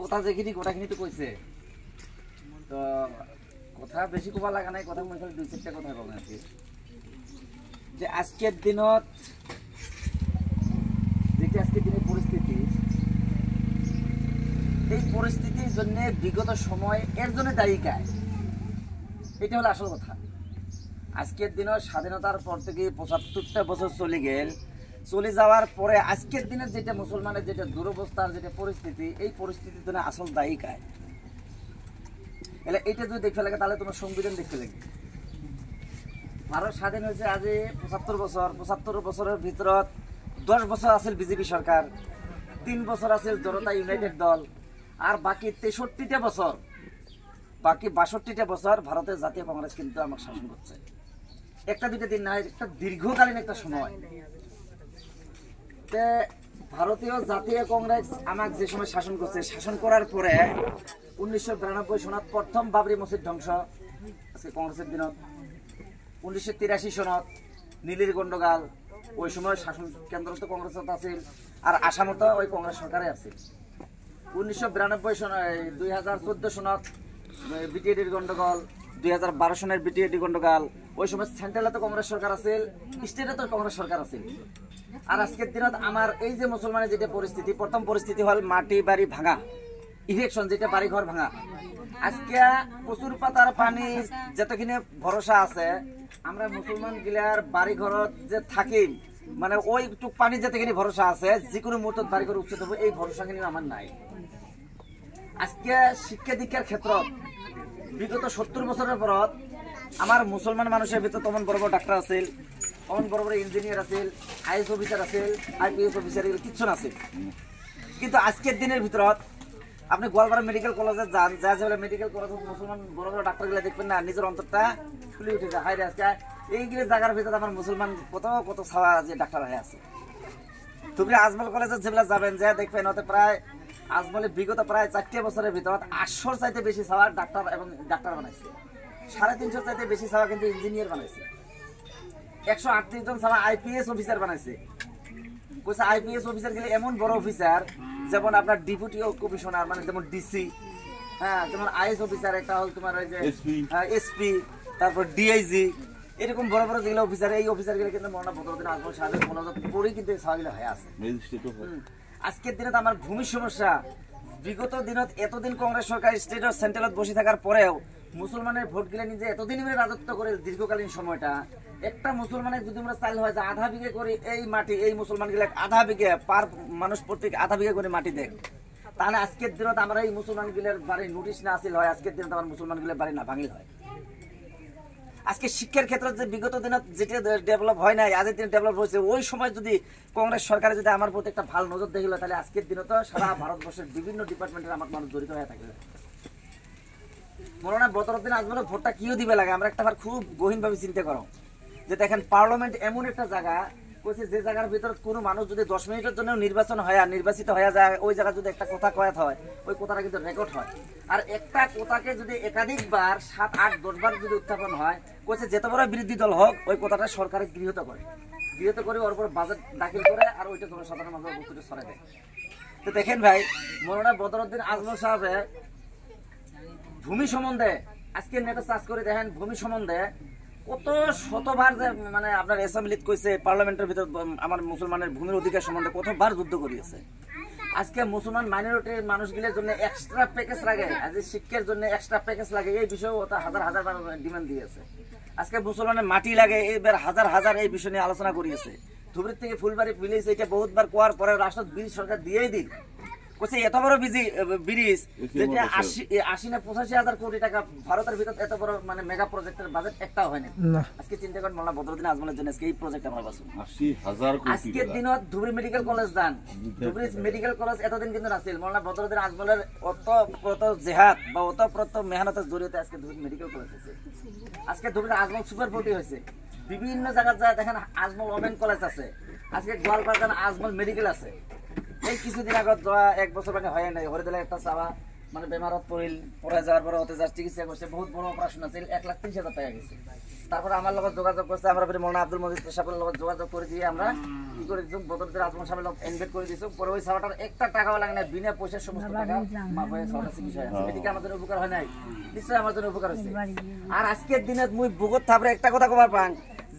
কথা যেখিনি কথাখিনি তো কইছে তো কথা বেশি কবা লাগা নাই কথা মই খালি দুই চারটা কথা কম আছে যে আজকের দিনত যেটা আজকের দিনের পরিস্থিতি এই পরিস্থিতির জন্য বিগত সময় এর জন্য দায়ী কায় এটা হলো আসল কথা আজকের দিনে স্বাধীনতার পর থেকে ৭৫টা বছর চলে গেল চলে যাওয়ার পরে আজকের দিনের যেটা মুসলমানের যেটা দুরবস্থার যেটা পরিস্থিতি এই পরিস্থিতির জন্য আসল দায়ী কায় এলে এটা যদি দেখতে লাগে তাহলে তোমার সংবিধান দেখতে লাগে ভারত স্বাধীন হয়েছে আজ ৭৫ বছরের ভিতরত 10 বছর আছে বিজেপি সরকার 3 বছর আছে জনতা ইউনাইটেড দল আর বাকি ৬৩টা বছর বাকি ৬২টা বছর ভারতের জাতীয় কংগ্রেস কিন্তু আমাকে শাসন করছে একটা দুইটা দিন না একটা দীর্ঘকালীন একটা সময় ভারতীয় জাতীয় কংগ্রেস আমাকে যে সময় শাসন করছে শাসন করার পরে ১৯৯২ সনত প্রথম বাবরি মসজিদ ধ্বংস আজকে কংগ্রেসের দিনত ১৯৮৩ সনত নীলির গন্ডগাল ওই সময় শাসন কেন্দ্র তো কংগ্রেস আছে আর আসামত ওই কংগ্রেস সরকারে আছে ১৯৯২ সন ২০১৪ সনত বিটিএডির গন্ডগোল ২০১২ সনের বিটিএডি গন্ডগোল ওই সময় সেন্ট্রালে তো কংগ্রেস সরকার আছে স্টেটে তো কংগ্রেস সরকার আছে আর আজকের দিনত আমার এই যে মুসলমানের যেটা পরিস্থিতি প্রথম পরিস্থিতি হল মাটি বাড়ি ভাঙা ইলেকশন যেটা বাড়ি ঘর ভাঙা আজকে প্রচুর পাতার পানি যতখানি ভরসা আছে আমরা মুসলমান গিলার বাড়ি ঘরত যে থাকি মানে ওই টুক পানি যতখানি ভরসা আছে যে কোনো মুহূর্তে বাড়ি ঘর উচ্ছেদ হবে এই ভরসা কিন্তু আমার নাই আজকে শিক্ষা দীক্ষার ক্ষেত্ৰত বিগত ৭০ বছরের পরত আমার মুসলমান মানুষের ভিতর তেমন বড় বড় ডাক্তার আছিল তেমন বড় বড় ইঞ্জিনিয়ার আছিল আইএস অফিসার আছিল আইপিএস অফিসার কিছু না আছিল কিন্তু আজকের দিনের ভিতরত আপনি গোয়ালপাড়া মেডিকেল কলেজে যান যা যে মেডিকেল কলেজ মুসলমান বড় বড় ডাক্তারগুলো দেখবেন না নিজের অন্তরটা খুলে উঠেছে হাইরে আজকে এইগুলো জায়গার ভিতরে আমার মুসলমান কত কত ছাওয়া যে ডাক্তার হয়ে আছে তুমি আজমল কলেজে যেগুলো যাবেন যে দেখবেন ওতে প্রায় আজমলে বিগত প্রায় ৪টা বছরের ভিতর ৮০০ চাইতে বেশি ছাওয়া ডাক্তার এবং ডাক্তার বানাইছে ৩৫০ চাইতে বেশি ছাওয়া কিন্তু ইঞ্জিনিয়ার বানাইছে ১৩৮ জন ছাওয়া আইপিএস অফিসার বানাইছে কইছে আইপিএস অফিসার গেলে এমন বড় অফিসার যেমন আপনার ডেপুটি কমিশনার মানে যেমন ডিসি হ্যাঁ যেমন আইএস অফিসার একটা হল তোমার ওই যে এসপি তারপর ডিআইজি এরকম বড় বড় যেগুলো অফিসার এই অফিসার গুলো কিন্তু মৌলানা বদরুদ্দিন আজমল সাহেবের মনোযোগ পরেই কিন্তু ছাওয়াগুলো হয়ে আছে আজকের দিনে আমার ভূমির সমস্যা বিগত দিনত এতদিন কংগ্রেস সরকার স্টেট ও সেন্ট্রালত বসে থাকার পরেও মুসলমানের ভোট গিলে নিজে এতদিন রাজত্ব করে দীর্ঘকালীন সময়টা একটা মুসলমানের যদি আমরা চাইল হয় যে আধা বিঘে করে এই মাটি এই মুসলমান গিলা আধা বিঘে পার মানুষ প্রত্যেক আধা বিঘে করে মাটি দেয় তাহলে আজকের দিনত আমরা এই মুসলমান গিলের বাড়ি নোটিশ না আসিল হয় আজকের দিনত আমার মুসলমান গিলের বাড়ি না ভাঙিল হয় আজকে শিক্ষার ক্ষেত্রে যে বিগত দিনত যেটা ডেভেলপ হয় নাই আজকের দিনে ডেভেলপ হয়েছে ওই সময় যদি কংগ্রেস সরকারে যদি আমার প্রতি একটা ভালো নজর দেখিল তাহলে আজকের দিনে তো সারা ভারতবর্ষের বিভিন্ন ডিপার্টমেন্টের আমার মানুষ জড়িত হয়ে থাকে মৌলানা বদরুদ্দিন আজমলের ভোটটা কিও দিবে লাগে আমরা একটা খুব গহীনভাবে চিন্তা করো যে দেখেন পার্লামেন্ট এমন একটা জায়গা কইছে যে জায়গার ভিতর কোনো মানুষ যদি 10 মিনিটের জন্য নির্বাচন হয় আর নির্বাচিত হয়ে যায় ওই জায়গা যদি একটা কথা কয়াত হয় ওই কথাটা কিন্তু রেকর্ড হয় আর একটা কথাকে যদি একাধিকবার ৭, ৮, ১০ বার যদি উত্থাপন হয় কইছে যত বড় বিরোধী দল হোক ওই কথাটা সরকারে গৃহীত করে ওর উপর বাজেট দাখিল করে আর ওইটা জনসাধারণ মানুষের বস্তুটা ছড়ায় দেয় তো দেখেন ভাই মৌলানা বদরুদ্দিন আজমল সাহেবের ভূমি সম্বন্ধে আজকে নেটে সার্চ করে দেখেন ভূমি সম্বন্ধে কত শতবার মানে আপনার অ্যাসেম্বলিতে কইছে পার্লামেন্টের ভিতর আমার মুসলমানের ভূমির অধিকার সম্বন্ধে কতবার যুদ্ধ করিয়েছে আজকে মুসলমান মাইনরিটির মানুষগুলোর জন্য এক্সট্রা প্যাকেজ লাগে আজ শিক্ষার জন্য এক্সট্রা প্যাকেজ লাগে এই বিষয়ে ওটা হাজার হাজার বার ডিমান্ড দিয়েছে আজকে মুসলমানের মাটি লাগে এইবার হাজার হাজার এই বিষয় নিয়ে আলোচনা করিয়েছে ধুবড়ি থেকে ফুলবাড়ি ভিলেজ এটা বহুতবার কোয়ার পরে রাষ্ট্র ব্রিজ সরকার দিয়েই দিন কইছে এত বড় ব্রিজ যেটা ৮০ না ৮৫,০০০ কোটি টাকা ভারতের ভিতর এত বড় মানে মেগা প্রজেক্টের বাজেট একটাও হয় না আজকে চিন্তা করেন মৌলানা বদরুদ্দিন আজমলের জন্য আজকে এই প্রজেক্ট আমরা বাসু ৮০,০০০ কোটি আজকের দিনত ধুবড়ি মেডিকেল কলেজ যান ধুবড়ি মেডিকেল কলেজ এতদিন কিন্তু নাছিল মৌলানা বদরুদ্দিন আজমলের অতপ্রত জেহাদ বা অতপ্রত মেহনতের জড়িয়ে আজকে ধুবড়ি মেডিকেল কলেজ হয়েছে আজকে ধুবড়ি আজমল সুপার ফোর্টি হয়েছে বিভিন্ন জায়গায় যায় দেখেন আজমল ওমেন কলেজ আছে আজকে গোয়ালপাড়া আজমল মেডিকেল আছে এই কিছুদিন আগে ১ বছর আগে হয় নাই হরিদলে একটা চাওয়া মানে বেমারত পড়িল, পড়ে যাওয়ার পরে হতে যার চিকিৎসা করছে, বহুত বড় অপারেশন আছে, 1,30,000 টাকা গেছে। তারপরে আমার লগত যোগাযোগ করছে, আমরা মৌলানা আব্দুল মজিদ সাহেবের লগত যোগাযোগ করে দিয়ে আমরা কি করে দিচ্ছি, বদরদের আজমল সাহেবের লোক ইনভাইট করে দিচ্ছি। পরে ওই সাবাটার একটা টাকাও লাগে না, বিনা পয়সার সমস্ত টাকা মাফ হয়ে সাবাটা চিকিৎসা হয়েছে। এদিকে আমাদের উপকার হয় নাই, নিশ্চয়ই আমাদের উপকার হয়েছে। আর আজকের দিনে মুই বুগত থাপরে একটা কথা কবার পান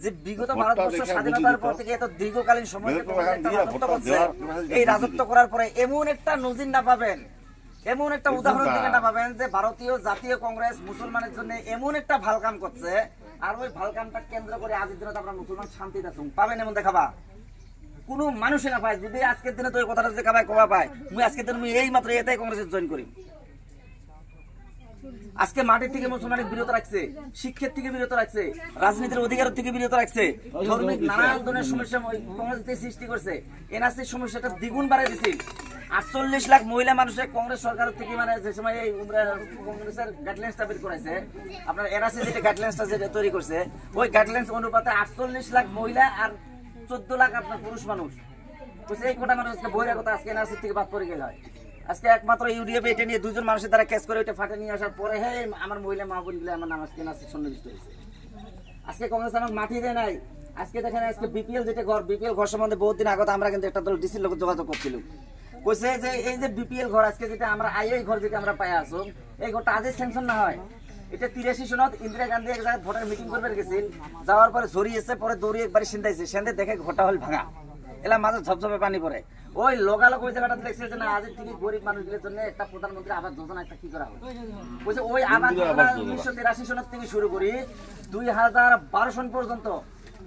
যে বিগত ভারতবর্ষ স্বাধীনতার পর থেকে এত দীর্ঘকালীন সময় এই রাজত্ব করার পরে এমন একটা নজির না পাবেন, এমন একটা উদাহরণ থেকে না পাবেন যে ভারতীয় জাতীয় কংগ্রেস মুসলমানের জন্য এমন একটা ভাল কাম করছে, আর ওই ভাল কামটা কেন্দ্র করে আজকের দিনে আমরা মুসলমান শান্তিতে আছি পাবেন এমন দেখাবা কোনো মানুষে না পায়। যদি আজকের দিনে তো ওই কথাটা দেখাবায় কবা পায়, মুই আজকের দিনে এই মাত্র এটাই কংগ্রেসে জয়েন করি। আজকে মাটির থেকে মুসলমানের বিরত রাখছে, শিক্ষার থেকে বিরত রাখছে, রাজনীতির অধিকার থেকে বিরত রাখছে, ধর্মিক নানান ধরনের সমস্যা কংগ্রেস সৃষ্টি করছে। এনআরসির সমস্যাটা দ্বিগুণ বাড়াই দিচ্ছে। 48 লাখ মহিলা মানুষের কংগ্রেস সরকার থেকে মানে যে সময় এই কংগ্রেসের গাইডলাইন্সটা বের করেছে, আপনার এনআরসি যেটা গাইডলাইন্সটা যেটা তৈরি করছে, ওই গাইডলাইন্স অনুপাতে 48 লাখ মহিলা আর 14 লাখ আপনার পুরুষ মানুষ, এই কটা মানুষ আজকে বহিরাগত আজকে এনআরসি থেকে বাদ পড়ে গেল হয়। আজকে একমাত্র ইউডিএফ এটা নিয়ে দুজন মানুষের দ্বারা কেস করে ওইটা ফাটে নিয়ে আসার পরে হ্যাঁ আমার মহিলা মা বোন গুলো আমার নাম আজকে এনআরসি সন্নিবিষ্ট হয়েছে। আজকে কংগ্রেস আমাকে মাটি দেয় নাই। আজকে দেখেন আজকে বিপিএল যেটা ঘর, বিপিএল ঘর সম্বন্ধে বহুত দিন আগত আমরা কিন্তু একটা দল ডিসির লোক যোগাযোগ করছিলাম, কইছে যে এই যে বিপিএল ঘর আজকে যেটা আমরা আইএই ঘর যেটা আমরা পাই আসুন, এই ঘরটা আজই স্যাংশন না হয়। এটা 83 সনত ইন্দিরা গান্ধী এক জায়গায় ভোটার মিটিং করবে গেছিল, যাওয়ার পরে ঝরিয়েছে, পরে দৌড়ি একবার সিন্দাইছে, সেন্দে দেখে ঘরটা হল ভাঙা, এলা মাঝে ঝপঝপে পানি পড়ে। ওই লোকালক ওই জায়গাটা দেখছে যে না আজের থেকে গরিব মানুষগুলোর জন্য একটা প্রধানমন্ত্রী আবাস যোজনা একটা কি করা হবে। বলছে ওই আবাস যোজনা 1983 সনের থেকে শুরু করি 2012 সন পর্যন্ত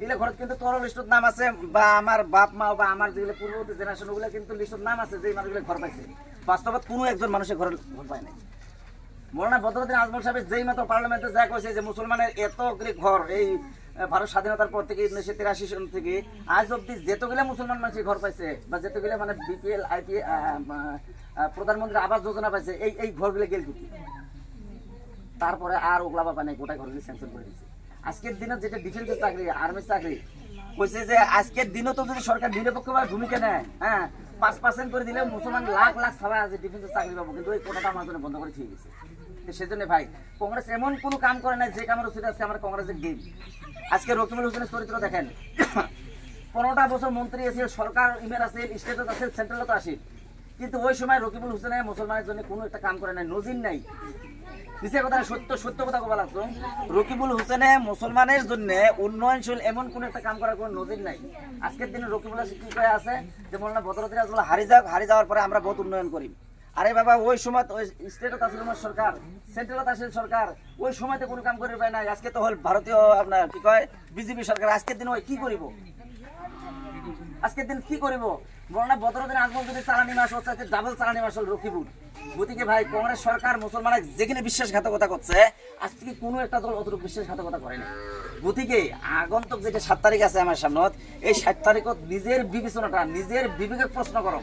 এগুলো ঘর কিন্তু তরল লিস্টর নাম আছে, বা আমার বাপ মা বা আমার যেগুলো পূর্ববর্তী জেনারেশন ওগুলো কিন্তু লিস্টর নাম আছে যে মানুষগুলো ঘর পাইছে। বাস্তবত কোনো একজন মানুষের ঘর পায় নাই। মৌলানা বদরুদ্দিন আজমল সাহেব যেই মতো পার্লামেন্টে যা কইছে যে মুসলমানের এত ঘর এই ভারত স্বাধীনতার পর থেকে 1983 সন থেকে আজ অব্দি যেতগুলো মুসলমান মানুষ ঘর পাইছে বা যেতগুলো মানে বিপিএল আইপি প্রধানমন্ত্রী আবাস যোজনা পাইছে, এই ঘরগুলো গেল কি তারপরে আর ওগুলা বাবা নাই, গোটা ঘরগুলি স্যাংশন করে দিচ্ছে। আজকের দিনে যেটা ডিফেন্সের চাকরি, আর্মির চাকরি কইছে যে আজকের দিনও তো যদি সরকার নিরপেক্ষভাবে ভূমিকা নেয়, হ্যাঁ 5% করে দিলে মুসলমান লাখ লাখ সবাই আছে ডিফেন্সের চাকরি পাবো, কিন্তু ওই কোটাটা আমার জন্য বন্ধ করে ঠিক গেছে। সেজন্য ভাই কংগ্রেস এমন কোনো কাম করে নাই যে কামের উচিত আজকে আমার কংগ্রেসের গেম। আজকে রকিবুল হোসেনের চরিত্র দেখেন, 15টা বছর মন্ত্রী আছে, সরকার ইমের আছে, স্টেটত আছে, সেন্ট্রালত আছে, কিন্তু ওই সময় রকিবুল হোসেনের মুসলমানের জন্য কোনো একটা কাম করে নাই, নজির নাই। কথা সত্য কথা বলা লাগতো, রকিবুল হোসেনে মুসলমানের জন্য উন্নয়নশীল এমন কোন একটা কাম করার কোন নজির নাই। আজকের দিনে রকিবুল কি কয়ে আছে যে মৌলানা বদরুদ্দিন আজমল হারিয়ে যাওয়ার পরে আমরা বহুত উন্নয়ন করি। আরে বাবা ওই সময় ওই স্টেটত আসলে সরকার, সেন্ট্রালত আসলে সরকার, ওই সময়তে কোনো কাম করে পায় নাই। আজকে তো হল ভারতীয় আপনার কি কয় বিজেপি সরকার। আজকের দিন ওই কি করিব, আজকের দিন কি করিব? মৌলানা বদরুদ্দিন আজমল যদি চালানি মাস হচ্ছে ডাবল চালানি মাস হল রকিবুল। গতিকে ভাই কংগ্রেস সরকার মুসলমানের যেখানে বিশ্বাসঘাতকতা করছে, আজ থেকে কোনো একটা দল অতটুকু বিশ্বাসঘাতকতা করেনি। গতিকে আগন্তুক যেটা 7 তারিখ আছে আমার সামনে, এই 7 তারিখত নিজের বিবেচনাটা নিজের বিবেকে প্রশ্ন করো।